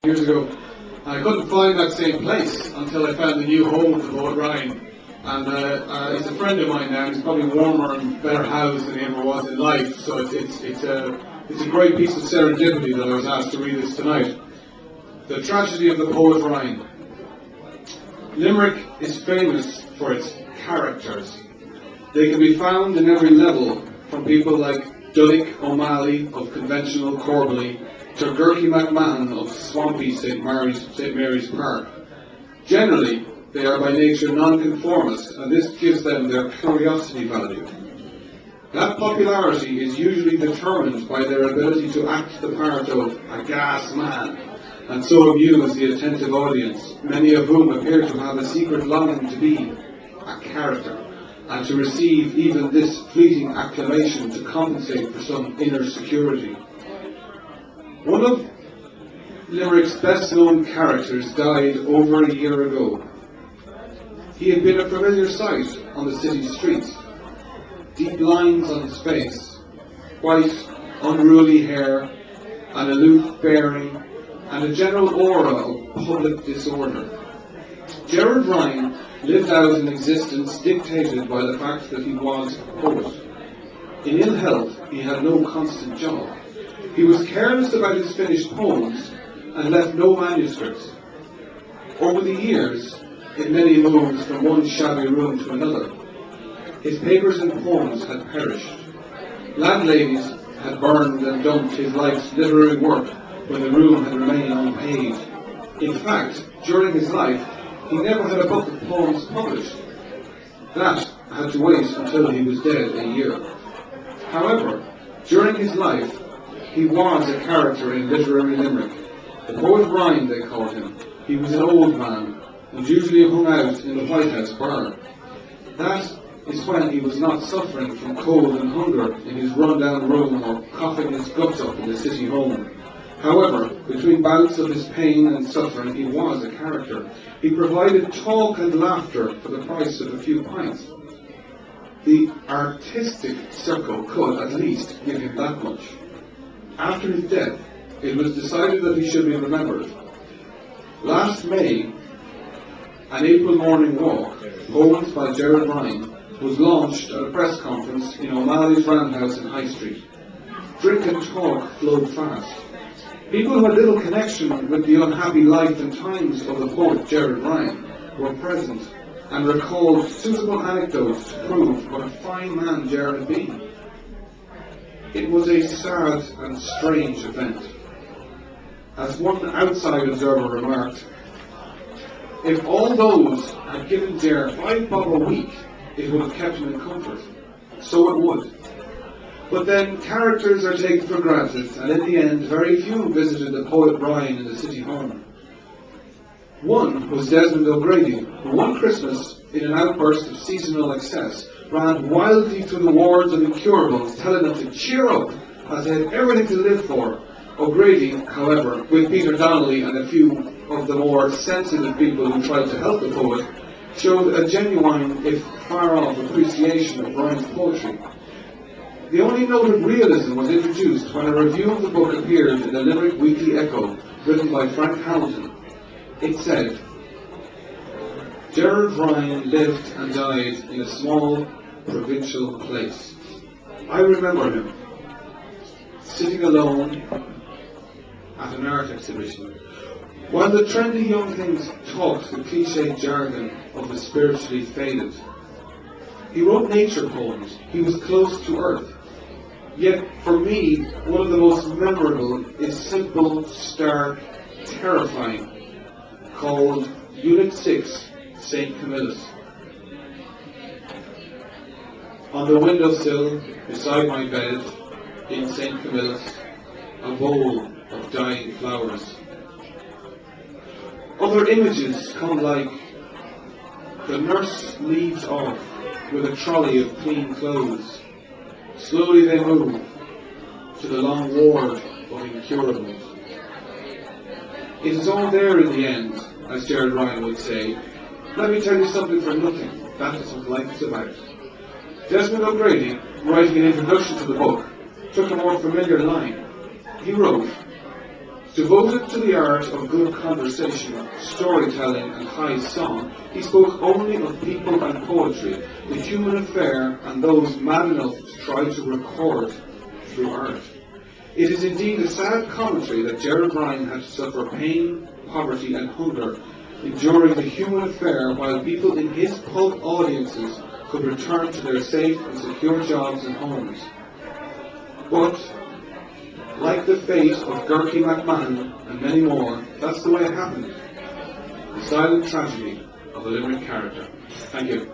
years ago. I couldn't find that same place until I found the new home of the poet Ryan. And he's a friend of mine now. He's probably warmer and better housed than he ever was in life. So it's a great piece of serendipity that I was asked to read this tonight. The tragedy of the poet Ryan. Limerick is famous for its characters. They can be found in every level, from people like Dullick O'Malley of conventional Corbally to Gerky McMahon of swampy St. Mary's Park. Generally, they are by nature nonconformist, and this gives them their curiosity value. That popularity is usually determined by their ability to act the part of a gas man, and so amuse the attentive audience, many of whom appear to have a secret longing to be a character, and to receive even this fleeting acclamation to compensate for some inner security. One of Limerick's best-known characters died over a year ago. He had been a familiar sight on the city streets. Deep lines on his face, white, unruly hair, an aloof bearing, and a general aura of public disorder. Gerard Ryan lived out an existence dictated by the fact that he was a poet. In ill health, he had no constant job. He was careless about his finished poems and left no manuscripts. Over the years, in many moves from one shabby room to another, his papers and poems had perished. Landladies had burned and dumped his life's literary work when the room had remained unpaid. In fact, during his life, he never had a book of poems published. That had to wait until he was dead a year. However, during his life, he was a character in literary Limerick. The poet Ryan, they called him. He was an old man, and usually hung out in the White House bar. That is when he was not suffering from cold and hunger in his run-down room or coughing his guts up in the city home. However, between bouts of his pain and suffering, he was a character. He provided talk and laughter for the price of a few pints. The artistic circle could, at least, give him that much. After his death, it was decided that he should be remembered. Last May, An April Morning Walk, Poems by Gerard Ryan, was launched at a press conference in O'Malley's Roundhouse in High Street. Drink and talk flowed fast. People who had little connection with the unhappy life and times of the poet Gerard Ryan were present and recalled suitable anecdotes to prove what a fine man Gerard had been. It was a sad and strange event. As one outside observer remarked, if all those had given Gerard £5 a week, it would have kept him in comfort. So it would. But then characters are taken for granted, and in the end, very few visited the poet Ryan in the city home. One was Desmond O'Grady, who one Christmas, in an outburst of seasonal excess, ran wildly through the wards of incurables, telling them to cheer up, as they had everything to live for. O'Grady, however, with Peter Donnelly and a few of the more sensitive people who tried to help the poet, showed a genuine, if far-off, appreciation of Ryan's poetry. The only note of realism was introduced when a review of the book appeared in the Limerick Weekly Echo, written by Frank Hamilton. It said, Gerard Ryan lived and died in a small, provincial place. I remember him, sitting alone at an art exhibition, while the trendy young things talked the cliched jargon of the spiritually faded. He wrote nature poems. He was close to earth. Yet, for me, one of the most memorable is simple, stark, terrifying, called Unit 6, St. Camillus. On the windowsill, beside my bed, in St. Camillus, a bowl of dying flowers. Other images come like the nurse leaves off with a trolley of clean clothes. Slowly they move to the long ward of incurables. It is all there in the end, as Gerard Ryan would say. Let me tell you something for nothing. That is what life is about. Desmond O'Grady, writing an introduction to the book, took a more familiar line. He wrote, Devoted to the art of good conversation, storytelling and high song, he spoke only of people and poetry, the human affair, and those mad enough to try to record through art. It is indeed a sad commentary that Gerard Ryan had to suffer pain, poverty and hunger, enduring the human affair while people in his pub audiences could return to their safe and secure jobs and homes. But, like the fate of Gertie McMahon and many more, that's the way it happened. The silent tragedy of a Limerick character. Thank you.